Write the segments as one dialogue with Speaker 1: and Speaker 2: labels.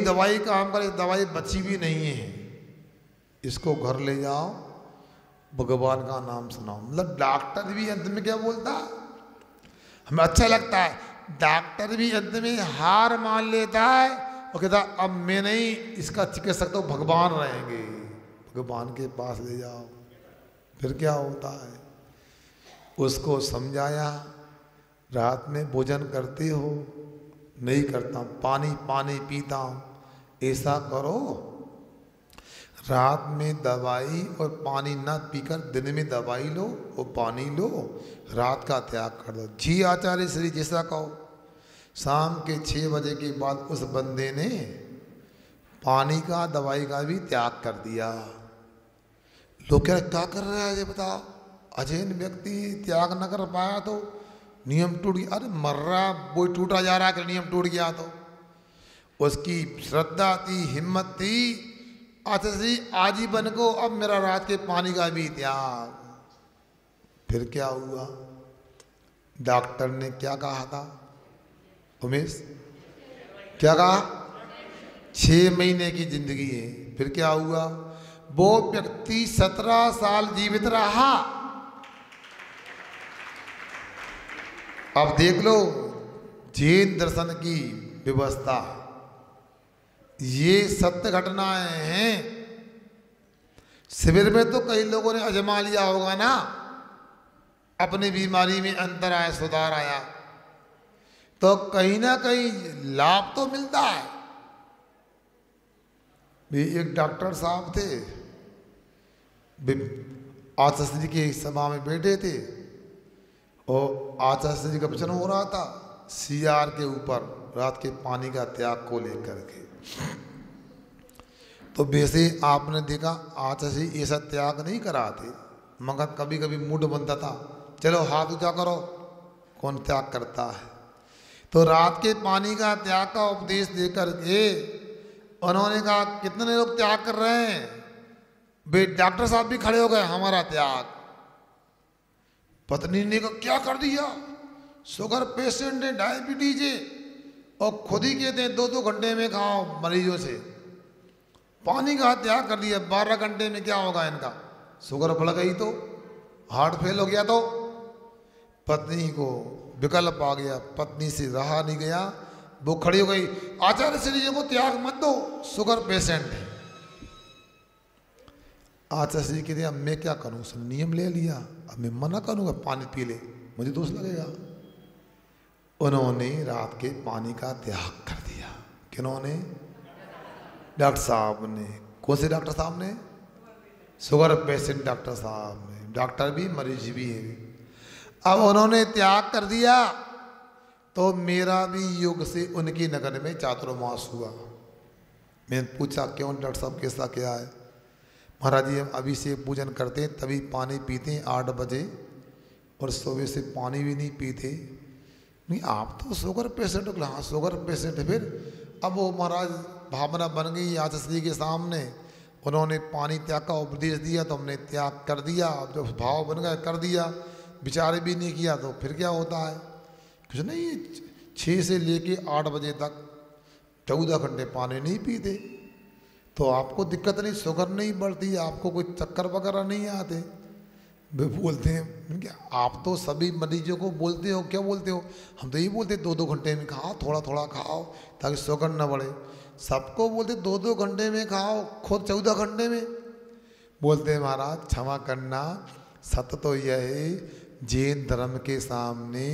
Speaker 1: दवाई काम करे, दवाई बची भी नहीं है, इसको घर ले जाओ, भगवान का नाम सुनाओ। मतलब डॉक्टर भी अंत में क्या बोलता है, हमें अच्छा लगता है, डॉक्टर भी अंत में हार मान लेता है और कहता अब मैं नहीं, इसका चिकित्सक तो भगवान रहेंगे, भगवान के पास ले जाओ। फिर क्या होता है, उसको समझाया, रात में भोजन करते हो, नहीं करता, पानी पानी पीता हूँ, ऐसा करो रात में दवाई और पानी ना पीकर दिन में दवाई लो और पानी लो, रात का त्याग कर दो। जी आचार्य श्री जैसा कहो। शाम के 6 बजे के बाद उस बंदे ने पानी का दवाई का भी त्याग कर दिया। लोग क्या कर रहे हैं ये बताओ, अजैन व्यक्ति त्याग न कर पाया तो नियम टूट गया। अरे मर रहा, वो टूटा जा रहा है कि नियम टूट गया तो उसकी श्रद्धा थी, हिम्मत थी, आचार्य आजीवन को अब मेरा रात के पानी का भी त्याग। फिर क्या हुआ, डॉक्टर ने क्या कहा था उमेश, क्या कहा, 6 महीने की जिंदगी है। फिर क्या हुआ, वो व्यक्ति 17 साल जीवित रहा। अब देख लो जैन दर्शन की व्यवस्था, ये सत्य घटनाएं हैं। शिविर में तो कई लोगों ने आजमा लिया होगा ना, अपनी बीमारी में अंतर आया, सुधार आया, तो कहीं ना कहीं लाभ तो मिलता है। भी एक डॉक्टर साहब थे, आचार्य जी की सभा में बैठे थे और आचार्य जी का वचन हो रहा था सीआर के ऊपर रात के पानी का त्याग को लेकर के। तो वैसे आपने देखा आचार्य जी ऐसा त्याग नहीं कराते, मगर कभी कभी मूड बनता था, चलो हाथ ऊंचा करो, कौन त्याग करता है। तो रात के पानी का त्याग का उपदेश देकर के उन्होंने कहा कितने लोग त्याग कर रहे हैं, वे डॉक्टर साहब भी खड़े हो गए, हमारा त्याग। पत्नी ने कहा क्या कर दिया, शुगर पेशेंट है, डायबिटीज है, और खुद ही कहते हैं 2-2 घंटे में खाओ मरीजों से, पानी का त्याग कर दिया। 12 घंटे में क्या होगा इनका, शुगर बढ़ गई तो, हार्ट फेल हो गया तो। पत्नी को विकल्प आ गया, पत्नी से रहा नहीं गया, वो खड़ी हो गई, आचार्य श्री जी को त्याग मत दो, शुगर पेशेंट है। आचार्य श्री कहते अब मैं क्या करूं, उसने नियम ले लिया, अब मैं मना करूंगा पानी पी ले, मुझे दोष लगेगा। उन्होंने रात के पानी का त्याग कर दिया। किन्होंने, डॉक्टर साहब ने। कौन से डॉक्टर साहब ने, शुगर पेशेंट डॉक्टर साहब ने, डॉक्टर भी मरीज भी है। अब उन्होंने त्याग कर दिया तो मेरा भी योग से उनकी नगर में चातुर्मास हुआ। मैंने पूछा क्यों डॉक्टर साहब, कैसा क्या है। महाराज जी हम अभी से पूजन करते हैं, तभी पानी पीते हैं 8 बजे, और सुबह से पानी भी नहीं पीते। नहीं आप तो शुगर पेशेंट हो। हाँ शुगर पेशेंट है। फिर अब वो महाराज भावना बन गई आचार्य जी के सामने, उन्होंने पानी त्याग का उपदेश दिया तो हमने त्याग कर दिया। अब जब भाव बन गया कर दिया, विचार भी नहीं किया तो फिर क्या होता है, कुछ नहीं। 6 से लेके 8 बजे तक 14 घंटे पानी नहीं पीते तो आपको दिक्कत नहीं, शुगर नहीं बढ़ती, आपको कोई चक्कर वगैरह नहीं आते। वे बोलते हैं क्या आप तो सभी मरीजों को बोलते हो, क्या बोलते हो, हम तो यही बोलते 2-2 घंटे में खाओ, थोड़ा थोड़ा खाओ ताकि शुगर न बढ़े। सबको बोलते 2-2 घंटे में खाओ, खुद 14 घंटे में बोलते हैं। महाराज क्षमा करना, सत्य तो यह है जैन धर्म के सामने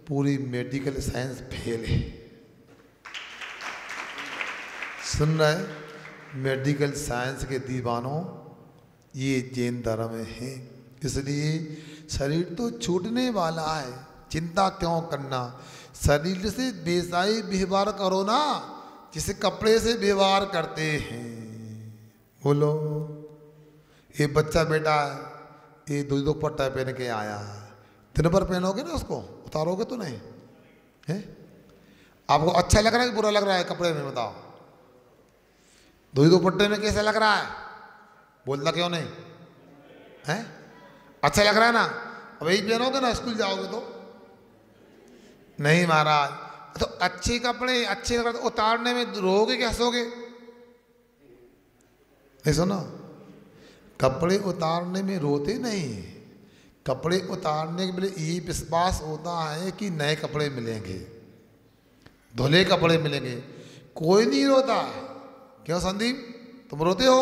Speaker 1: पूरी मेडिकल साइंस फेल है। सुन रहे मेडिकल साइंस के दीवानों, ये जैन धर्म है। इसलिए शरीर तो छूटने वाला है, चिंता क्यों करना। शरीर से बेसाई व्यवहार करो ना, जिसे कपड़े से व्यवहार करते हैं। बोलो ये बच्चा बेटा है, ये 2 पट्टा पहन के आया, दिन भर पहनोगे ना उसको, उतारोगे तो नहीं है। आपको अच्छा लग रहा है कि बुरा लग रहा है कपड़े में, बताओ। 2 पट्टे में कैसा लग रहा है, बोलता क्यों नहीं है, अच्छा लग रहा है ना। अब यही पहनोगे ना स्कूल जाओगे तो नहीं महाराज। तो अच्छे कपड़े अच्छे लग रहे तो उतारने में रोगे क्या, हंसोगे, ऐसा ना, कपड़े उतारने में रोते नहीं, कपड़े उतारने के लिए ये विश्वास होता है कि नए कपड़े मिलेंगे, धुले कपड़े मिलेंगे। कोई नहीं रोता। क्यों संदीप, तुम रोते हो?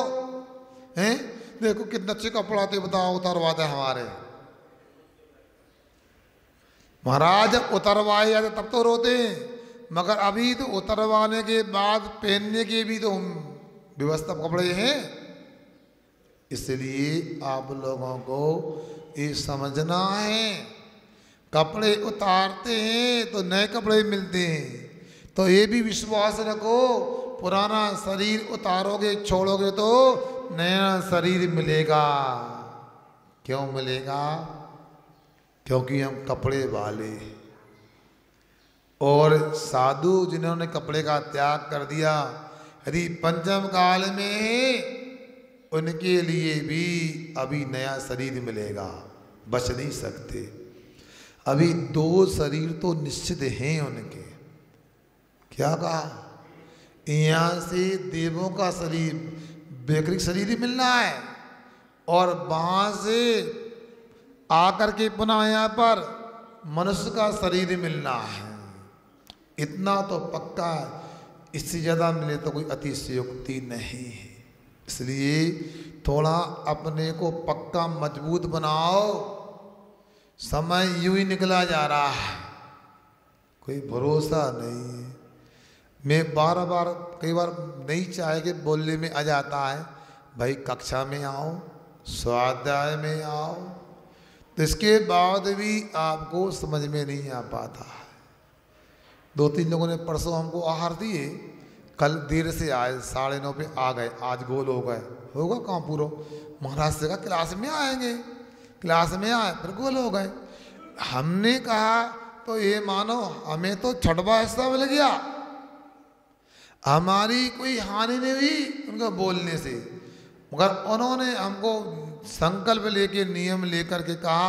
Speaker 1: हैं, देखो कितने अच्छे कपड़ा थे, बताओ उतारवाते हमारे। महाराज उतरवाए जाते तब तो रोते हैं, मगर अभी तो उतरवाने के बाद पहनने के भी तो व्यवस्था कपड़े हैं। इसलिए आप लोगों को ये समझना है, कपड़े उतारते हैं तो नए कपड़े मिलते हैं, तो ये भी विश्वास रखो, पुराना शरीर उतारोगे छोड़ोगे तो नया शरीर मिलेगा। क्यों मिलेगा? क्योंकि हम कपड़े वाले। और साधु जिन्होंने कपड़े का त्याग कर दिया, यदि पंचम काल में उनके लिए भी अभी नया शरीर मिलेगा, बच नहीं सकते। अभी 2 शरीर तो निश्चित हैं उनके। क्या कहा? यहाँ से देवों का शरीर, वैकृतिक शरीर ही मिलना है, और वहाँ से आकर के पुनः यहाँ पर मनुष्य का शरीर मिलना है। इतना तो पक्का है, इससे ज़्यादा मिले तो कोई अतिशयोक्ति नहीं है। इसलिए थोड़ा अपने को पक्का मजबूत बनाओ। समय यूं ही निकला जा रहा है, कोई भरोसा नहीं है। मैं बार बार कई बार नहीं चाहे कि बोलने में आ जाता है, भाई कक्षा में आओ, स्वाध्याय में आओ, तो इसके बाद भी आपको समझ में नहीं आ पाता है। 2-3 लोगों ने परसों हमको आहार दिए, कल देर से आए, 9:30 पे आ गए, आज गोल हो गए। होगा कहाँ पूरा? महाराज से कहा क्लास में आएंगे, क्लास में आए फिर गोल हो गए। हमने कहा तो ये मानो हमें तो छठवां हिस्सा मिल गया, हमारी कोई हानि नहीं हुई उनका बोलने से, मगर उन्होंने हमको संकल्प लेके नियम लेकर के कहा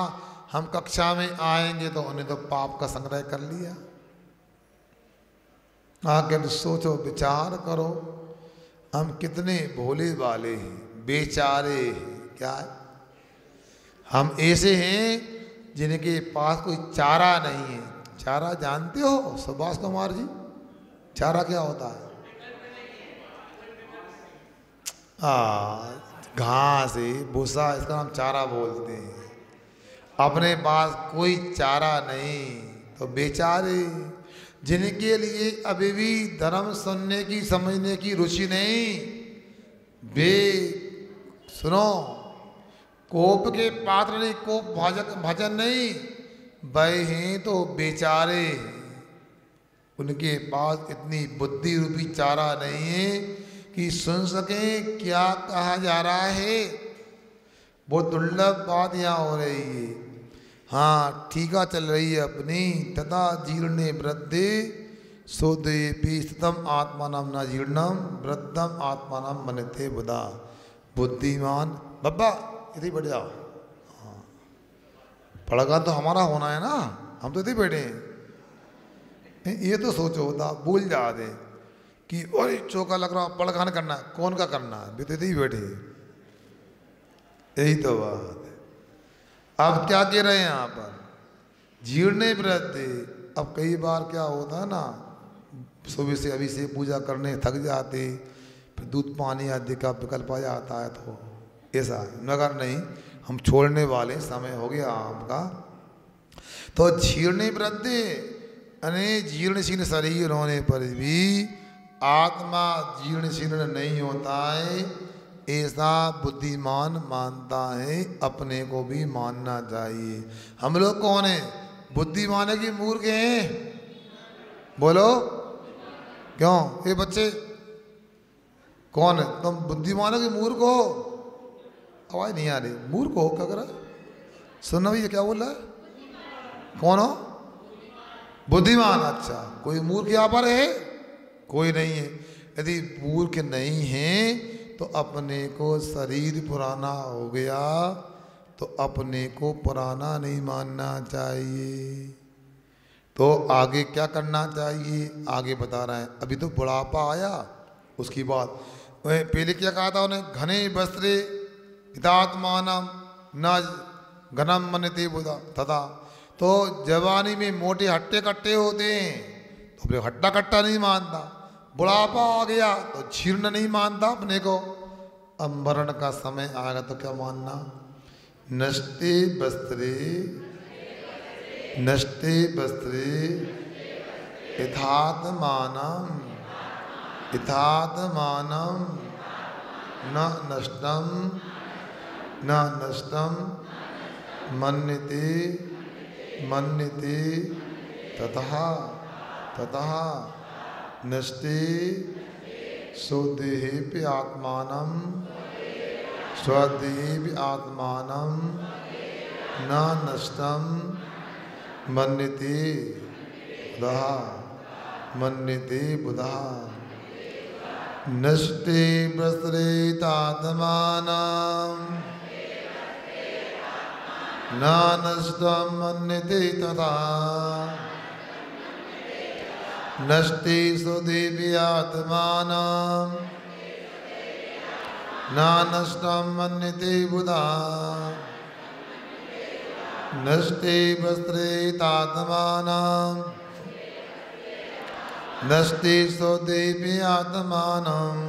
Speaker 1: हम कक्षा में आएंगे, तो उन्हें तो पाप का संग्रह कर लिया। आकर सोचो, विचार करो, हम कितने भोले वाले हैं, बेचारे हैं। क्या है? हम ऐसे हैं जिनके पास कोई चारा नहीं है। चारा जानते हो सुभाष कुमार जी? चारा क्या होता है? घास है, भूसा, इसका हम चारा बोलते हैं। अपने पास कोई चारा नहीं, तो बेचारे जिनके लिए अभी भी धर्म सुनने की समझने की रुचि नहीं। वे सुनो, कोप के पात्र नहीं, कोप भजन नहीं, वह हैं तो बेचारे। उनके पास इतनी बुद्धि रूपी चारा नहीं है कि सुन सकें क्या कहा जा रहा है। बहुत दुर्लभ बात यहाँ हो रही है। हाँ, ठीका चल रही है अपनी। तथा जीर्णे वृद्धे सोदे भी स्थितम आत्मानम न जीर्णम वृद्धम आत्मानम मनते बुधा। बुद्धिमान बब्बा इधर बैठ जाओ। हाँ, पढ़ा तो हमारा होना है ना, हम तो इधर बैठे हैं। ये तो सोचो होता, भूल जाते कि अरे चौका लग रहा, पढ़ करना है, कौन का करना है, भी तो इधर ही बैठे। यही तो बात। अब क्या कह रहे हैं यहाँ पर? जीर्णे वृद्धे। अब कई बार क्या होता है ना, सुबह से अभी से पूजा करने थक जाते, फिर दूध पानी आदि का विकल्प आ जाता है, तो ऐसा मगर नहीं, हम छोड़ने वाले, समय हो गया आपका। तो जीर्णे वृद्धे यानी जीर्ण शीर्ण शरीर होने पर भी आत्मा जीर्ण शीर्ण नहीं होता है, ऐसा बुद्धिमान मानता है। अपने को भी मानना चाहिए। हम लोग कौन है? बुद्धिमान है कि मूर्ख हैं? बोलो क्यों? ये बच्चे कौन है? तुम बुद्धिमान हो कि मूर्ख हो? आवाज नहीं आ रही। मूर्ख हो क्या कर रहा? सुनना भैया क्या बोल रहा है? कौन हो? बुद्धिमान। अच्छा, कोई मूर्ख यहाँ पर है? कोई नहीं है। यदि मूर्ख नहीं है तो अपने को शरीर पुराना हो गया तो अपने को पुराना नहीं मानना चाहिए। तो आगे क्या करना चाहिए? आगे बता रहे हैं। अभी तो बुढ़ापा आया, उसके बाद पहले क्या कहा था उन्हें, घने वस्त्रे हितात्मानम न घनम मनते बुधा तथा। तो जवानी में मोटे हट्टे कट्टे होते हैं तो अपने हट्टा कट्टा नहीं मानता, बुढ़ापा आ गया तो जीर्ण नहीं मानता अपने को, अब मरण का समय आएगा तो क्या मानना। नष्टे वस्त्रे नष्टे वस्त्रे यथात्मानम यथात्मानम न नष्टम न नष्टम मन्यते मन्यते ततः ततः नष्टे स्वदेहेऽपि आत्मानं स्वदेहेऽपि आत्मानं न नष्टं मन्यते बुधः मन्यते बुधः। नष्टे वस्त्रे तात्मानं न नष्टं मन्यते तथा नष्टे स्वदेहेऽपि आत्मानं न नष्टं मन्यते बुधः। नष्टे वस्त्रे तात्मानं नष्टे स्वदेहेऽपि आत्मानं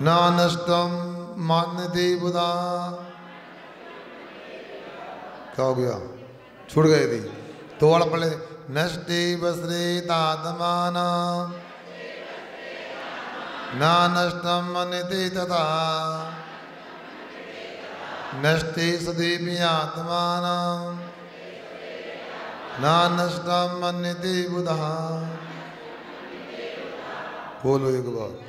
Speaker 1: न नष्टं मन्यते बुधः। क्या हो गया, छूट गए थी तो वाला पढ़े। नष्टे वस्त्रे तात्मानं न नष्टं मन्यते तथा नष्टे स्वदेहेऽपि आत्मानं न नष्टं मन्यते बुधः। बोलो एक बार।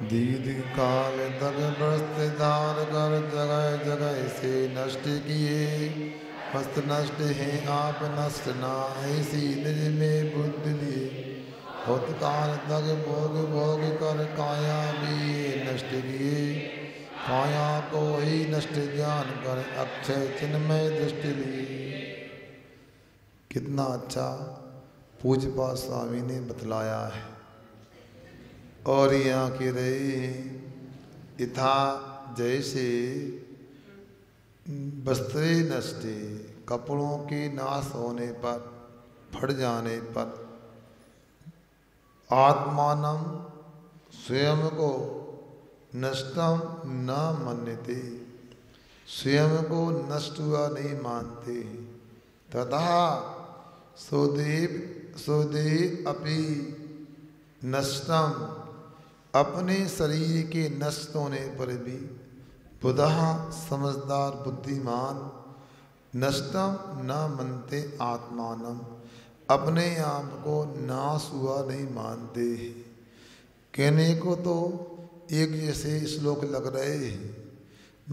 Speaker 1: दीर्घ काल तक प्रस्थितार कर जगह जगह से नष्ट किए, मस्त नष्ट हैं आप नष्ट ना, ऐसी निज में बुद्धि दिए। बहुत काल तक भोग भोग कर काया भी नष्ट किए, काया को ही नष्ट ज्ञान कर अक्षय चिन्मय दृष्टि लिए। कितना अच्छा पूज्यपाद स्वामी ने बतलाया है। और यहाँ के रहे यथा जैसे वस्त्रे नष्टे, कपड़ों के नाश होने पर, फट जाने पर, आत्मानम स्वयं को नष्टम न मन्यते, स्वयं को नष्ट हुआ नहीं मानते। तथा स्वदेह अपि नष्टम, अपने शरीर के नष्ट होने पर भी, बुधः समझदार बुद्धिमान, नष्टम न मनते आत्मानम, अपने आप को नाश हुआ नहीं मानते। कहने को तो एक जैसे श्लोक लग रहे हैं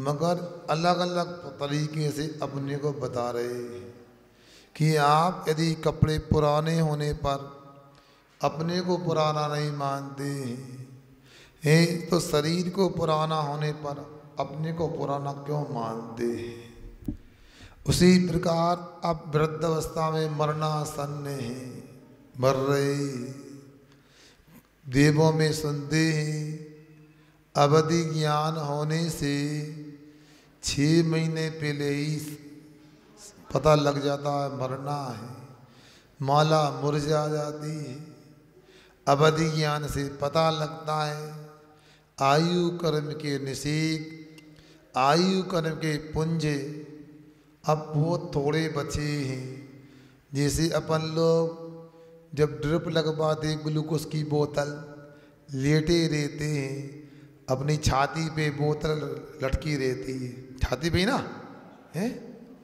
Speaker 1: मगर अलग अलग तरीके से अपने को बता रहे हैं कि आप यदि कपड़े पुराने होने पर अपने को पुराना नहीं मानते हैं तो शरीर को पुराना होने पर अपने को पुराना क्यों मानते हैं। उसी प्रकार अब वृद्धावस्था में मरणासन्न हैं, मर रहे, देवों में सुनते हैं अवधि ज्ञान होने से 6 महीने पहले ही पता लग जाता है मरना है, माला मुरझा जाती है। अवधि ज्ञान से पता लगता है आयु कर्म के निषेक, आयु कर्म के पुंज अब बहुत थोड़े बचे हैं। जैसे अपन लोग जब ड्रिप लगवाते ग्लूकोज की बोतल लेटे रहते हैं, अपनी छाती पे बोतल लटकी रहती है, छाती पे ही ना है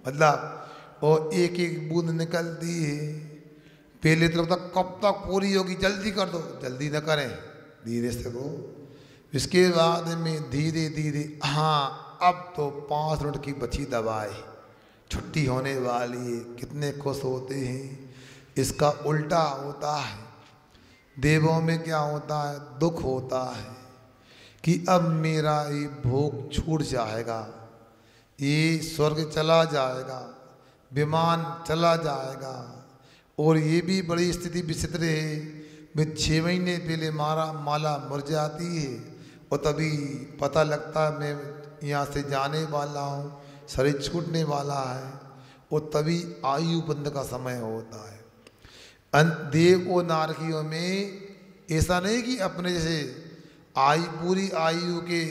Speaker 1: मतलब, और एक एक बूंद निकलती है। पहले तो लगता कब तक पूरी होगी, जल्दी कर दो, जल्दी न करें, धीरे से को। इसके बाद में धीरे धीरे हाँ अब तो 5 मिनट की बची दवाई, छुट्टी होने वाली है, कितने खुश होते हैं। इसका उल्टा होता है, देवों में क्या होता है, दुख होता है कि अब मेरा ये भोग छूट जाएगा, ये स्वर्ग चला जाएगा, विमान चला जाएगा। और ये भी बड़ी स्थिति विचित्र है, मैं 6 महीने पहले माला मर जाती है और तभी पता लगता है मैं यहाँ से जाने वाला हूँ, शरीर छूटने वाला है, और तभी आयु बंद का समय होता है। देव और नारकियों में ऐसा नहीं कि अपने जैसे पूरी आयु के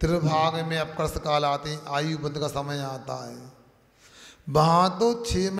Speaker 1: त्रिभाग में अपकर्ष काल आते हैं, आयु बंद का समय आता है। वहाँ तो 6